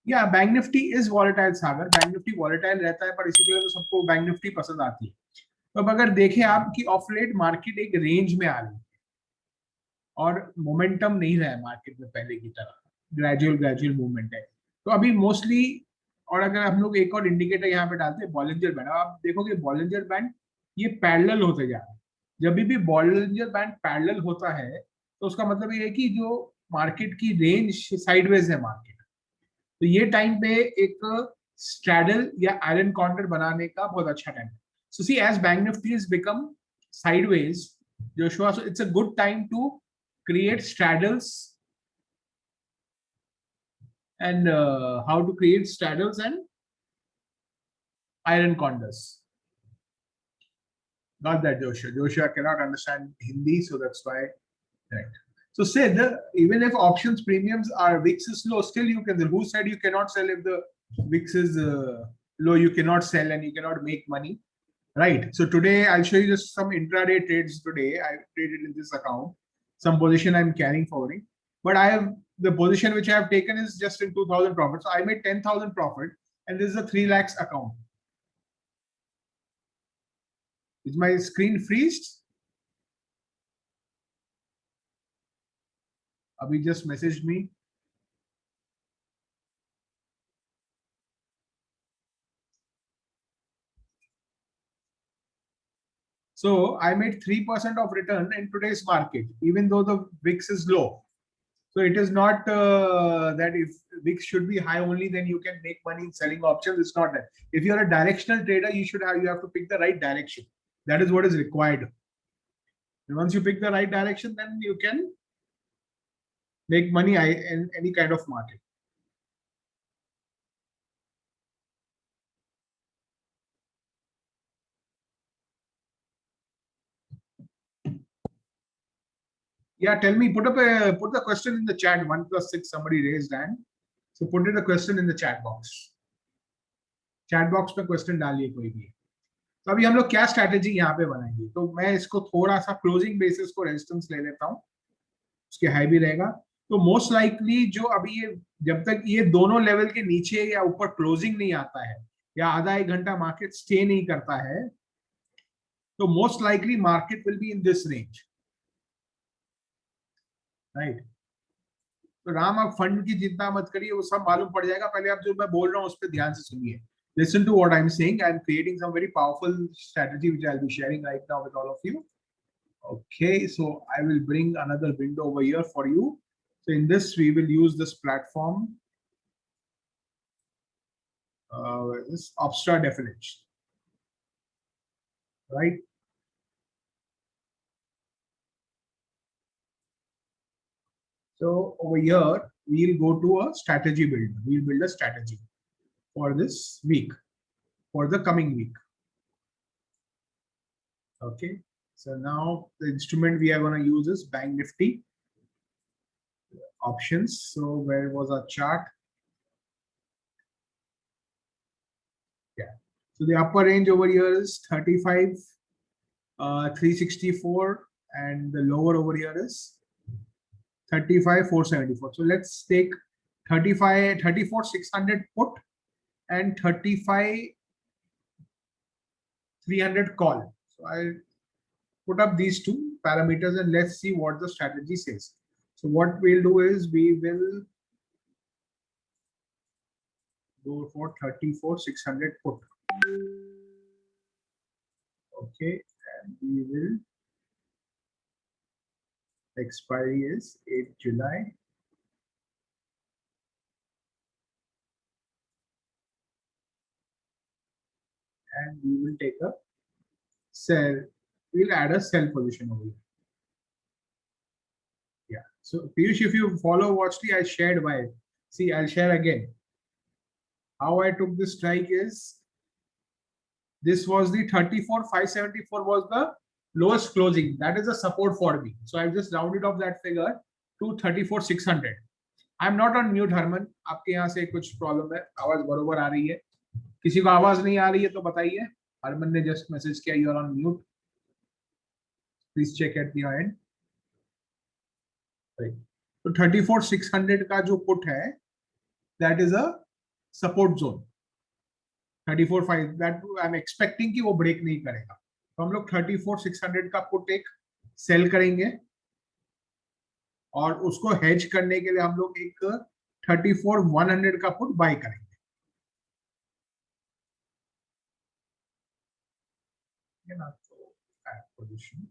या bank nifty is volatile Sagar, bank Nifty volatile रहता है, पर इसी वजह से सबको बैंक निफ्टी पसंद आती है। तो अब अगर देखें आप कि ऑफ लेट मार्केट एक रेंज में आ रही है और मोमेंटम नहीं रहा है मार्केट में पहले की तरह, ग्रेजुअल ग्रेजुअल मूवमेंट है। तो अभी मोस्टली, और अगर हम लोग एक और इंडिकेटर यहाँ पे डालते हैं बॉलिंजर बैंड, आप देखोगे बॉलिंजर बैंड ये पैरेलल होते जा रहा है। जब भी बॉलिंजर बैंड पैरेलल होता है तो उसका मतलब ये है कि जो मार्केट की रेंज साइडवेज है मार्केट, तो ये टाइम पे एक स्ट्रैडल या आयरन कॉर्नर बनाने का बहुत अच्छा टाइम है। So see as bank nifty is become sideways, Joshua, so it's a good time to create straddles and how to create straddles and iron condors. Got that, Joshua? Joshua cannot understand Hindi, so that's why. Right. So say even if options premiums are VIX is low, still you can. Who said you cannot sell if the VIX is low? You cannot sell and you cannot make money, right? So today I'll show you just some intraday trades. Today I traded in this account, some position I'm carrying forwarding, but I have the position which I have taken is just in 2,000 profit. So I made 10,000 profit, and this is a 3 lakhs account. Is my screen freezed? Abhi just messaged me. So I made 3% of return in today's market, even though the VIX is low. So it is not that if VIX should be high only, then you can make money in selling options. It's not that. If you're a directional trader, you have to pick the right direction. That is what is required. And once you pick the right direction, then you can make money in any kind of market. Yeah, tell me. Put the question in the chat. 1+6. Somebody raised hand. So put the question in the chat box. Chat box में question डालिए कोई भी। तो अभी हम लोग क्या strategy यहाँ पे बनाएंगे, तो मैं इसको थोड़ा सा क्लोजिंग बेसिस को रेजिस्टेंस ले लेता हूँ, उसके हाई भी रहेगा। तो मोस्ट लाइकली जो अभी ये जब तक ये दोनों लेवल के नीचे या ऊपर क्लोजिंग नहीं आता है या आधा एक घंटा मार्केट स्टे नहीं करता है, तो most likely market will be in this range, right. तो राम आप फंड की चिंता मत करिए, वो सब मालूम पड़ जाएगा। पहले आप जो मैं बोल रहा हूँ उस पर ध्यान से सुनिए। Listen to what I'm saying. I'm creating some very powerful strategy which I'll be sharing right now with all of you. Okay, so I will bring another window over here for you. So in this, we will use this platform, this Opstra definition, right? So over here, we'll go to a strategy builder. We'll build a strategy for this week, for the coming week. Okay, so now the instrument we are going to use is Bank Nifty options. So where was our chart? Yeah. So the upper range over here is 35, 364, and the lower over here is 35, 474. So let's take 35, 34, 600 put and 35, 300 call. So I'll put up these two parameters and let's see what the strategy says. So what we'll do is we will go for 34, 600 put. Okay, and we will, expiry is 8 July. And we will take a sell. We'll add a sell position over here. Yeah. So Piyush, if you follow watchly, I shared why. See, I'll share again. How I took this strike is this was the 34, 574 was the lowest closing. That is a support for me. So I've just rounded off that figure to 34, 600. I'm not on mute, Harman. आपके यहाँ से कुछ problem है, आवाज बरोबर आ रही है? किसी को आवाज नहीं आ रही है तो बताइए। हरमन ने जस्ट मैसेज किया you are on mute, please check at the end. तो 34,600 का जो पुट है, that is a support zone 34.5 that I am expecting कि वो ब्रेक नहीं करेगा, तो हम लोग 34,600 का पुट एक सेल करेंगे और उसको हेज करने के लिए हम लोग एक 34,100 का पुट बाय करेंगे। पोजीशन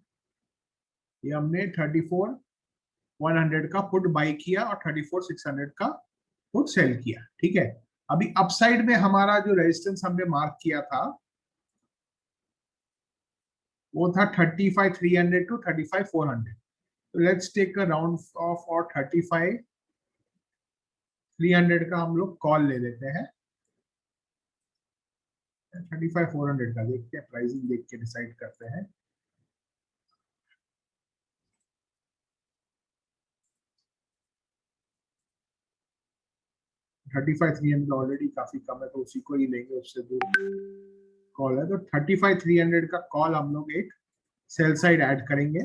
ये हमने 34,100 का पुट बाय किया और 34,600 का पुट सेल किया, ठीक है। अभी अपसाइड में हमारा जो रेजिस्टेंस हमने मार्क किया था वो था 35,300 टू 35,400। तो let's take a round off और 35,300 का हम लोग कॉल ले लेते हैं। 35,400 का देखते हैं, प्राइसिंग देख के डिसाइड करते हैं। Thirty five three hundred already काफी कम है तो उसी को ही लेंगे, उससे दूर कॉल है। तो 35,300 का कॉल हम लोग एक सेल साइड ऐड करेंगे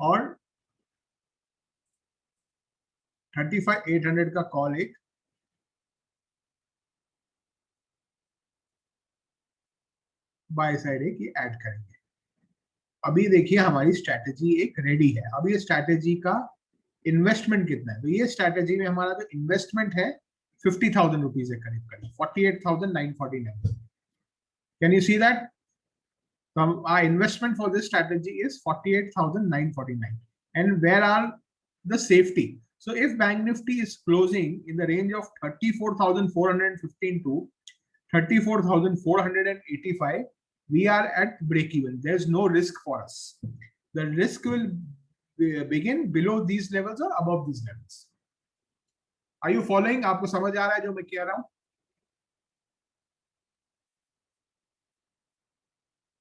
और 35,800 का कॉल एक बाय साइड एक ऐड करेंगे। अभी देखिए हमारी स्ट्रैटेजी एक रेडी है। अब ये स्ट्रैटेजी का इन्वेस्टमेंट कितना है, तो ये स्ट्रैटेजी में हमारा जो इन्वेस्टमेंट है 50,000 रुपीज है, करीब करीब 48,949। Can you see that? Our investment for this strategy is 48,949. And where are the safety? So if Bank Nifty is closing in the range of 34,415 to 34,485, we are at break even. There's no risk for us. The risk will begin below these levels or above these levels. Are you following? आपको समझ आ रहा है जो मैं कह रहा हूं?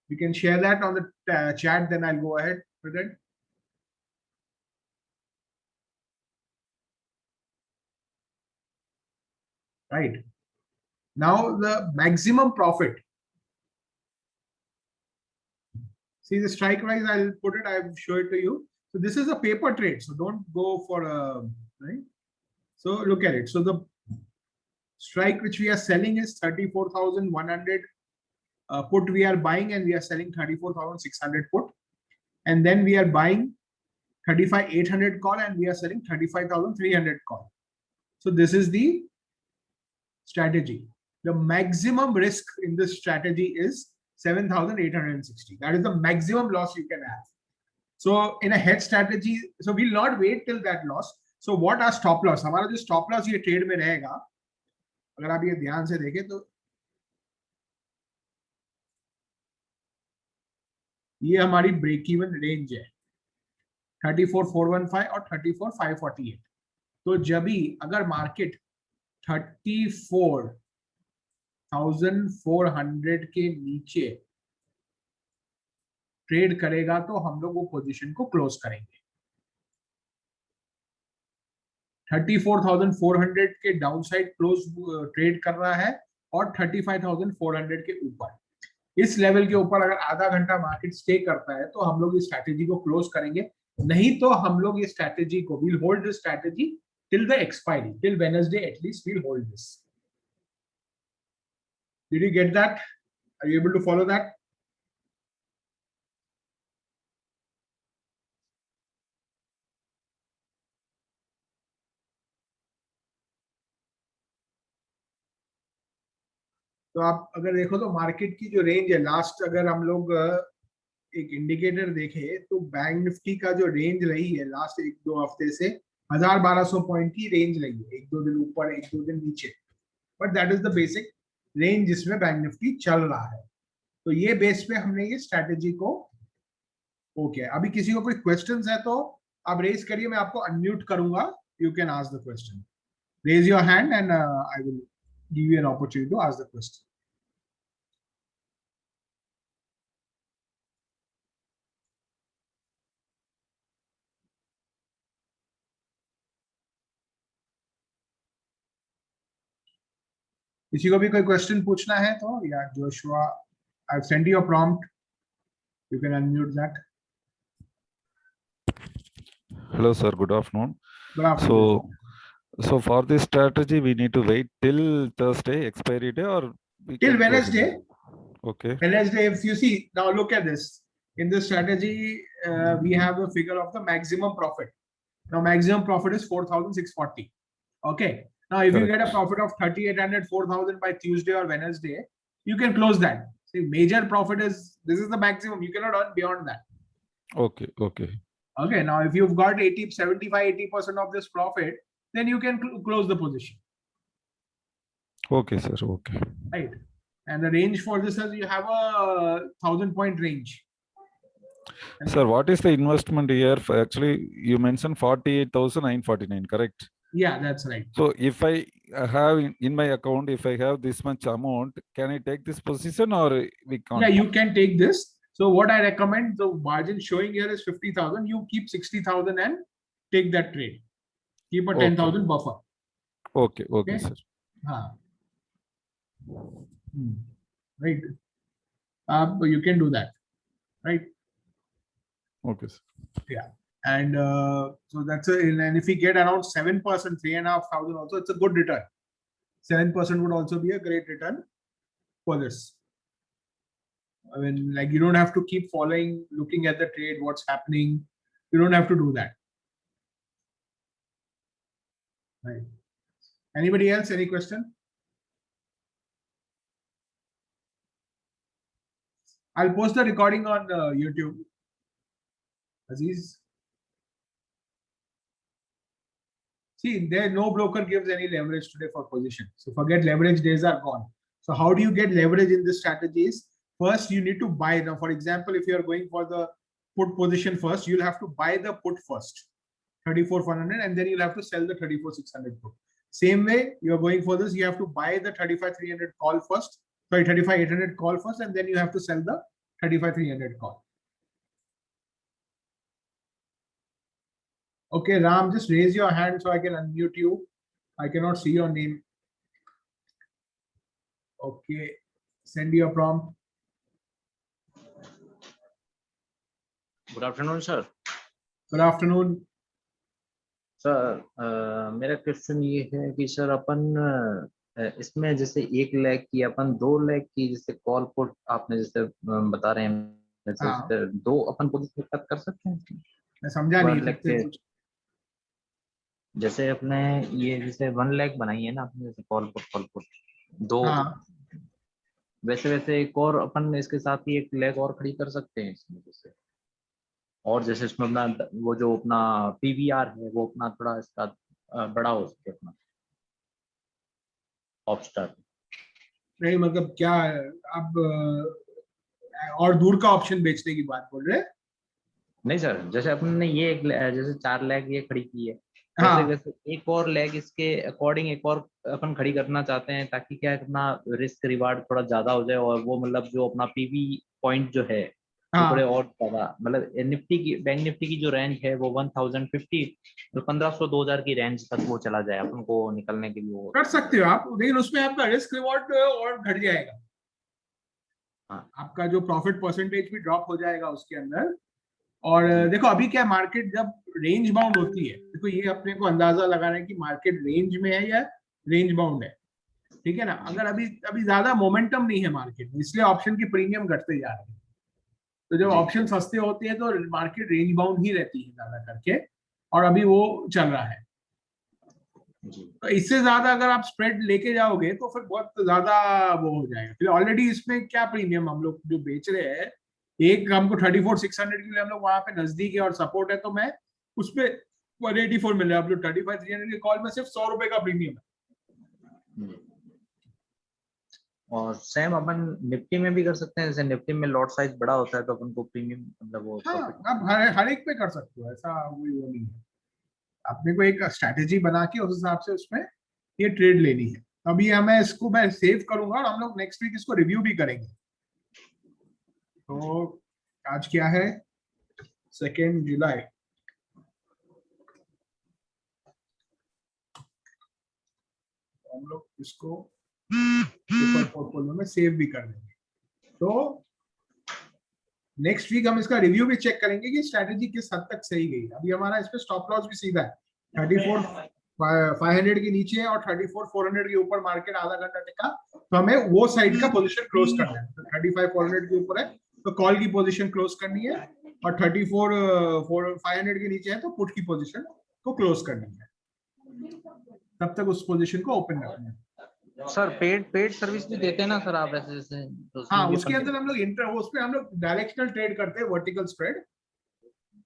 You can share that on the chat, then I'll go ahead with it. Right. Now the maximum profit. See the strike price, I'll put it, I'll show it to you. So this is a paper trade, so don't go for a, right? So look at it. So the strike which we are selling is 34,100 put we are buying, and we are selling 34,600 put, and then we are buying 35,800 call and we are selling 35,300 call. So this is the strategy. The maximum risk in this strategy is 7,860. That is the maximum loss you can have. So in a hedge strategy, so we'll not wait till that loss. So what are stop loss? हमारा जो stop loss ये trade में रहेगा, अगर आप ये ध्यान से देखें तो ये हमारी ब्रेक इवन रेंज है 34,415 और 34,548। तो जब भी अगर मार्केट 34,400 के नीचे ट्रेड करेगा तो हम लोग वो पोजीशन को क्लोज करेंगे। 34,400 के डाउन साइड क्लोज ट्रेड कर रहा है और 35,400 के ऊपर, इस लेवल के ऊपर अगर आधा घंटा मार्केट स्टे करता है तो हम लोग इस स्ट्रैटेजी को क्लोज करेंगे। नहीं तो हम लोग ये स्ट्रैटेजी को will hold this strategy till the expiry, till Wednesday at least we'll hold this. Did you get that? Are you able to follow that? तो आप अगर देखो तो मार्केट की जो रेंज है लास्ट, अगर हम लोग एक इंडिकेटर देखें तो बैंक निफ्टी का जो रेंज रही है लास्ट एक दो हफ्ते से 1,200 पॉइंट की रेंज रही है, एक दो दिन ऊपर एक दो दिन नीचे, but that is the basic range जिसमें बैंक निफ्टी चल रहा है। तो ये बेस पे हमने ये स्ट्रैटेजी को ओके। अभी किसी को कोई क्वेश्चंस है तो आप रेज करिए, मैं आपको अनम्यूट करूंगा, you can ask the question, raise your hand and I will give you an opportunity to ask the question. किसी को भी कोई क्वेश्चन पूछना है तो, या Joshua, I have send you a prompt, you can unmute that. Hello sir, good afternoon. Good afternoon. So for this strategy, we need to wait till Thursday expiry day, or we till can close Wednesday. it? Okay. Wednesday, if you see, now look at this. In this strategy, we have a figure of the maximum profit. Now, maximum profit is 4,640. Okay. Now, if you get a profit of 3,800, 4,000 by Tuesday or Wednesday, you can close that. See, major profit is, this is the maximum. You cannot earn beyond that. Okay. Okay. Okay. Now, if you've got 80, 75, 80% of this profit, then you can close the position. Okay, sir. Okay. Right. And the range for this is you have a 1,000-point range. And sir, what is the investment here? Actually, you mentioned 48,949, correct? Yeah, that's right. So if I have in my account, if I have this much amount, can I take this position or we can't? Yeah, you can take this. So what I recommend, the margin showing here is 50,000. You keep 60,000 and take that trade. Keep a 10,000 buffer. Okay. Okay, sir. Right. You can do that. Right. Okay, sir. Yeah. And so that's and if we get around 7%, 3,500 also, it's a good return. 7% would also be a great return for this. I mean, like, you don't have to keep following, looking at the trade, what's happening. You don't have to do that. Right. Anybody else? Any question? I'll post the recording on YouTube. Aziz. See, there no broker gives any leverage today for position. So forget leverage, days are gone. So how do you get leverage in this strategies? First, you need to buy. Now, for example, if you are going for the put position first, you'll have to buy the put first, 34,400, and then you'll have to sell the 34,600 put. Same way, you're going for this, you have to buy the 35,300 call first, sorry, 35,800 call first, and then you have to sell the 35,300 call. Okay, Ram, just raise your hand so I can unmute you. I cannot see your name. Okay, send your prompt. Good afternoon, sir. Good afternoon. Sir मेरा question ये है कि sir अपन इसमें जैसे 1 लाख की अपन 2 लाख की जैसे call put आपने जैसे बता रहे हैं जैसे 2 अपन पोजीशन कर सकते हैं। मैं समझा नहीं। जैसे अपने ये जैसे 1 लाख बनाई है ना आपने जैसे कॉल पुट 2 वैसे एक और अपन इसके साथ ही 1 लाख और खड़ी कर सकते हैं इसमें जैसे, और जैसे इसमें अपना वो जो अपना पीवीआर है वो अपना थोड़ा इसका बड़ा हो सके अपना ऑप्स्टार। नहीं मतलब क्या अब और दूर का ऑप्शन बेचने की बात बोल रहे हैं? नहीं सर, जैसे अपन ने ये जैसे 4 लाख ये खड़ी की है, वैसे एक और लेग इसके अकॉर्डिंग एक और अपन खड़ी करना चाहते हैं ताकि क्या अपना रिस्क रिवार्ड थोड़ा ज्यादा हो जाए और वो मतलब जो अपना पीवी पॉइंट जो है थोड़े और ज्यादा, मतलब निफ्टी की बैंक निफ्टी की जो रेंज है वो 1050 तो 1500-2000 की रेंज तक वो चला जाए अपन को निकलने के लिए कर सकते हो आप, लेकिन उसमें आपका रिस्क रिवॉर्ड और घट जाएगा। आपका जो प्रॉफिट परसेंटेज भी ड्रॉप हो जाएगा उसके अंदर। और देखो अभी क्या मार्केट जब रेंज बाउंड होती है, देखो ये अपने को अंदाजा लगाना है कि मार्केट रेंज में है या रेंज बाउंड है, ठीक है ना। अगर अभी ज्यादा मोमेंटम नहीं है मार्केट में, इसलिए ऑप्शन की प्रीमियम घटते जा रहे हैं। तो जब ऑप्शन सस्ते होते हैं तो मार्केट रेंज बाउंड ही रहती है ज्यादा करके, और अभी वो चल रहा है। तो इससे ज्यादा अगर आप स्प्रेड लेके जाओगे तो फिर बहुत ज्यादा वो हो जाएगा। फिर ऑलरेडी इसमें क्या प्रीमियम हम लोग जो बेच रहे हैं, एक हमको 34,600 के लिए हम लोग वहां पे नजदीक है और सपोर्ट है, तो मैं उसमें 184 मिल रहा है। आप लोग 35,300 के कॉल में सिर्फ 100 रुपए का प्रीमियम है। और सेम अपन निफ्टी में भी कर सकते हैं, जैसे निफ्टी में लॉट साइज बड़ा होता है तो अपन को प्रीमियम मतलब वो आप हर एक पे कर सकते हो, ऐसा कोई वो नहीं है। अपने को एक स्ट्रैटेजी बना के उस हिसाब से उसमें ये ट्रेड लेनी है। अभी मैं इसको मैं सेव करूंगा और हम लोग नेक्स्ट वीक इसको रिव्यू भी करेंगे। तो आज क्या है, 2 जुलाई। हम लोग इसको पोर्टफोलियो में सेव भी कर देंगे। तो नेक्स्ट वीक हम इसका रिव्यू भी चेक करेंगे कि स्ट्रैटेजी किस हद तक सही गई। अभी हमारा इस पे स्टॉप लॉस भी सीधा है 500 के नीचे है और 34,400 के ऊपर मार्केट आधा घंटा टिका, तो हमें वो साइड का पोजीशन क्लोज करना है। तो 35,400 के ऊपर है तो कॉल की पोजीशन क्लोज करनी है, और 34,500 के नीचे है तो पुट की पोजीशन को क्लोज करनी है, तब तक उस पोजीशन को ओपन रखना है। सर पेड सर्विस भी देते हैं ना सर आप ऐसे जैसे? तो हाँ, उसके अंदर हम लोग उस पे हम लोग डायरेक्शनल ट्रेड करते हैं, वर्टिकल स्प्रेड,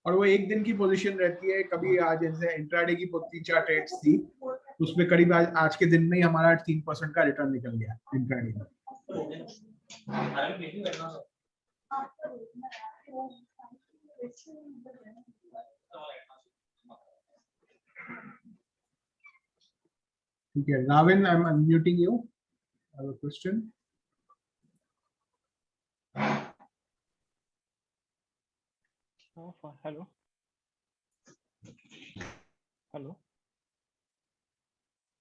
और वो एक दिन की पोजीशन रहती है। कभी आज जैसे इंट्राडे की 3-4 ट्रेड्स थी, उसमें करीब आज के दिन में ही हमारा 3% का रिटर्न निकल गया इंट्राडे में। ठीक है, Ravin, I am unmuting you. I have a question. Hello hello.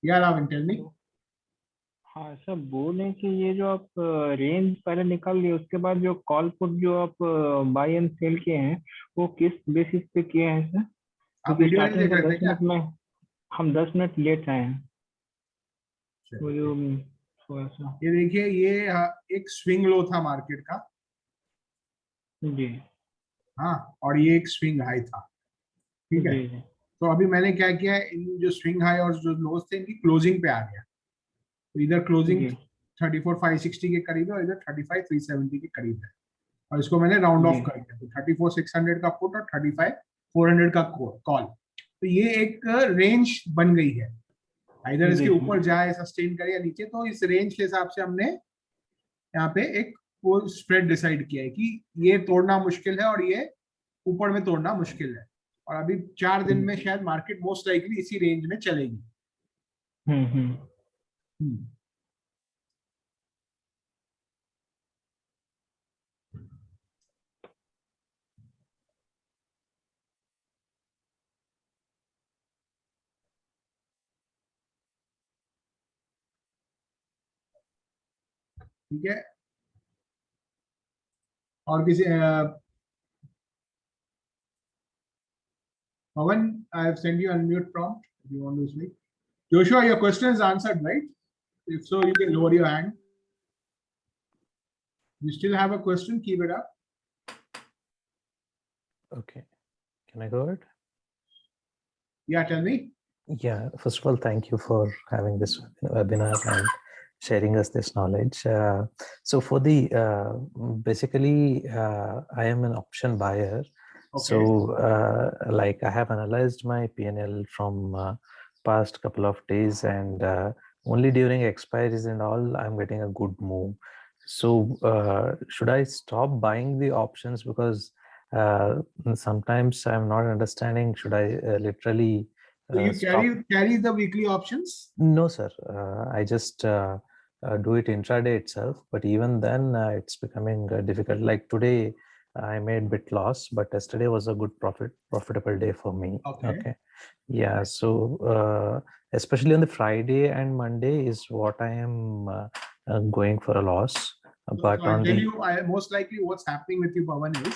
Yeah, Ravin, tell me. हाँ सर, बोले कि ये जो आप रेंज पहले निकाल लिए, उसके बाद जो कॉल पुट जो आप बाय एंड सेल किए हैं, वो किस बेसिस पे किए हैं सर? आप वीडियो नहीं देख रहे थे क्या? 10 मिनट में हम 10 मिनट लेट आए हैं। वो जो थोड़ा सा ये देखिए, ये एक स्विंग लो था मार्केट का, जी हाँ, और ये एक स्विंग हाई था, ठीक है। जी तो अभी मैंने क्या किया है, इन जो स्विंग हाई और जो लोज थे इनकी क्लोजिंग पे आ गया। तो इधर क्लोजिंग जी 34,560 के करीब है और इधर 35,370 के करीब है, और इसको मैंने राउंड ऑफ जी कर दिया। तो 34,600 का पुट और 35,400 का कॉल, तो ये एक रेंज बन गई है। इधर इसके जी ऊपर जाए, सस्टेन करे या नीचे, तो इस रेंज के हिसाब से हमने यहाँ पे एक वो स्प्रेड डिसाइड किया है कि ये तोड़ना मुश्किल है और ये ऊपर में तोड़ना मुश्किल है, और अभी 4 दिन में शायद मार्केट मोस्ट लाइकली इसी रेंज में चलेगी। ठीक है, और किसी Pawan, I have sent you unmute prompt if you want to speak. Joshua, your question is answered, right? If so, you can lower your hand. You still have a question? Keep it up. Okay, can I go ahead? Yeah, tell me. Yeah, first of all, thank you for having this webinar and sharing us this knowledge. So for the basically, I am an option buyer. Okay. So like I have analyzed my P&L from past couple of days, and only during expiries and all, I'm getting a good move. So should I stop buying the options? Because sometimes I'm not understanding, should I literally So you stop? carry the weekly options? No, sir. I just do it intraday itself, but even then it's becoming difficult. Like today, I made bit loss, but yesterday was a good profitable day for me. Okay. Yeah. So especially on the Friday and Monday is what I am going for a loss. But So I'll on tell the you, most likely what's happening with you, Pawan, is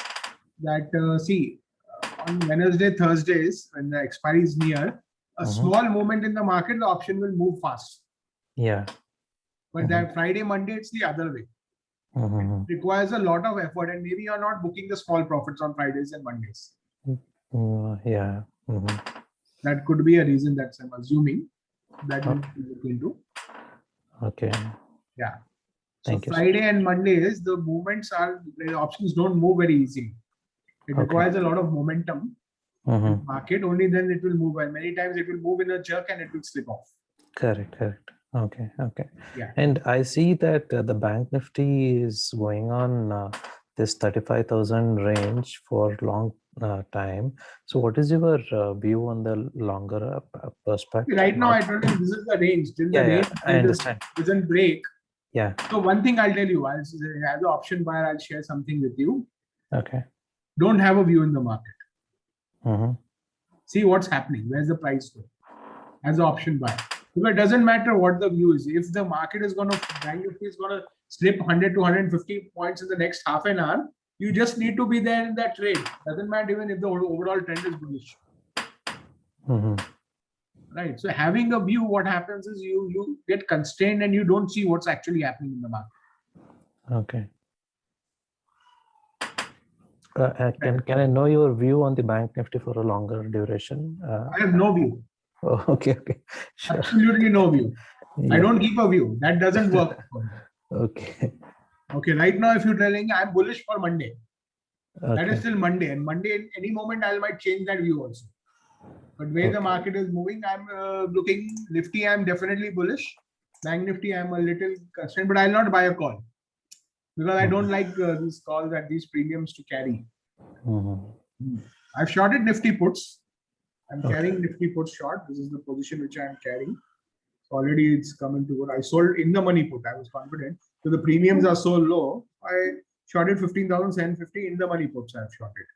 that on Wednesday, Thursdays, when the expiry is near, a small movement in the market, the option will move fast. yeah. But that Friday, Monday, it's the other way. It requires a lot of effort, and maybe you're not booking the small profits on Fridays and Mondays. Yeah. That could be a reason. That's, I'm assuming, that we need to look into. Okay. Yeah. Thank So you, Friday and Mondays, the movements are, the options don't move very easily. It requires a lot of momentum in the market, only then it will move. And many times it will move in a jerk and it will slip off. Correct. Okay. Yeah. And I see that the Bank Nifty is going on this 35,000 range for long time. So what is your view on the longer perspective? Right now, I told you this is the range. Till the Yeah, range I understand. doesn't break. Yeah. So one thing I'll tell you, as an option buyer, I'll share something with you. Okay. Don't have a view in the market. See what's happening. Where's the price going? As an option buyer. Because it doesn't matter what the view is. If the market is going to, Bank Nifty is going to slip 100 to 150 points in the next half an hour, you just need to be there in that trade. Doesn't matter even if the overall trend is bullish. right? So having a view, what happens is you get constrained and you don't see what's actually happening in the market. Okay. Can I know your view on the Bank Nifty for a longer duration? I have no view. Oh, okay. Sure. Absolutely no view. I Yeah. don't keep a view. That doesn't work for me. Okay. Okay, right now if you're telling I'm bullish for Monday, that is Okay. still Monday, and Monday in any moment I might change that view also. But where the Okay. market is moving, I'm looking Nifty. I'm definitely bullish. Bank Nifty, I'm a little concerned, but I'll not buy a call because I don't like these calls at these premiums to carry. Mhm. I've shorted Nifty puts. I'm Okay. carrying Nifty puts short. This is the position which I'm carrying. So already it's coming to what I sold in the money put. I was confident. So the premiums are so low. I shorted 15,750 in the money puts. I've shorted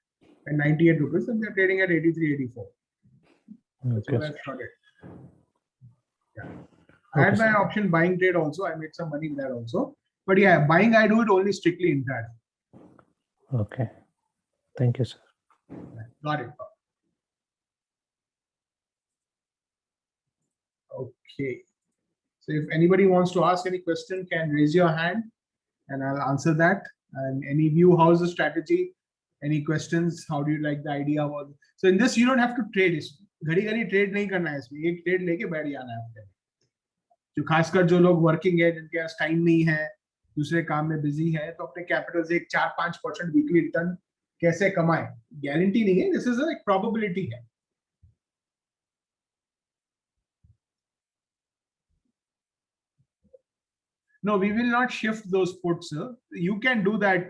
at 98 rupees, and they're trading at 83, 84. That's Okay. what I've shorted. Yeah. I Okay, had my sir. option buying trade also. I made some money there also. But yeah, buying I do it only strictly in that. Okay. Thank you, sir. Got it. Okay. So if anybody wants to ask any question, can raise your hand and I'll answer that. And any view, how's the strategy? Any questions? How do you like the idea about? So in this, you don't have to trade. घड़ी trade नहीं करना है इसमें. एक trade लेके बैठ जाना है आपके. जो खासकर जो लोग वर्किंग है, जिनके पास टाइम नहीं है, दूसरे काम में बिजी है, तो अपने कैपिटल से 4-5% वीकली रिटर्न कैसे कमाए? गारंटी नहीं है. दिस इज एक प्रोबेबिलिटी है. No, we will not shift those puts. You can do that.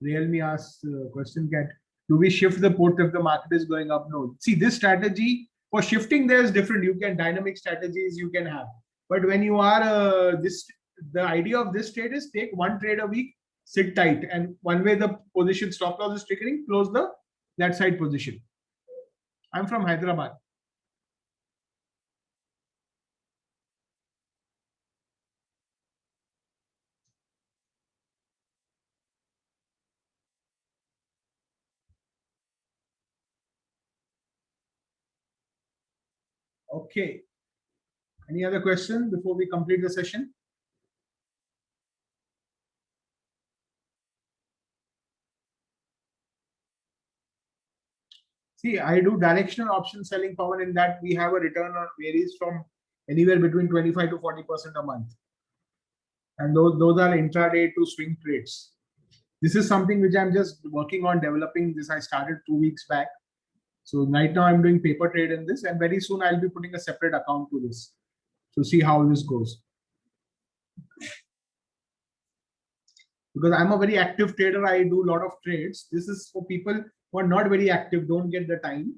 Realme asked question: do we shift the put if the market is going up? No. See, this strategy for shifting there is different. You can dynamic strategies you can have, but when you are the idea of this trade is take one trade a week, sit tight, and one way the position stop loss is triggering, close that side position. I'm from Hyderabad. Okay. Any other question before we complete the session? See, I do directional option selling, Pawan, in that we have a return on varies from anywhere between 25 to 40% a month. And those are intraday to swing trades. This is something which I'm just working on developing. This I started 2 weeks back. So right now I'm doing paper trade in this, and very soon I'll be putting a separate account to this to see how this goes. Because I'm a very active trader, I do a lot of trades. This is for people who are not very active, don't get the time,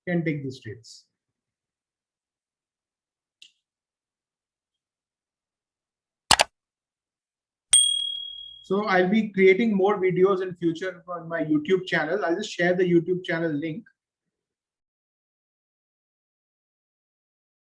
can take these trades. So I'll be creating more videos in future on my YouTube channel. I'll just share the YouTube channel link.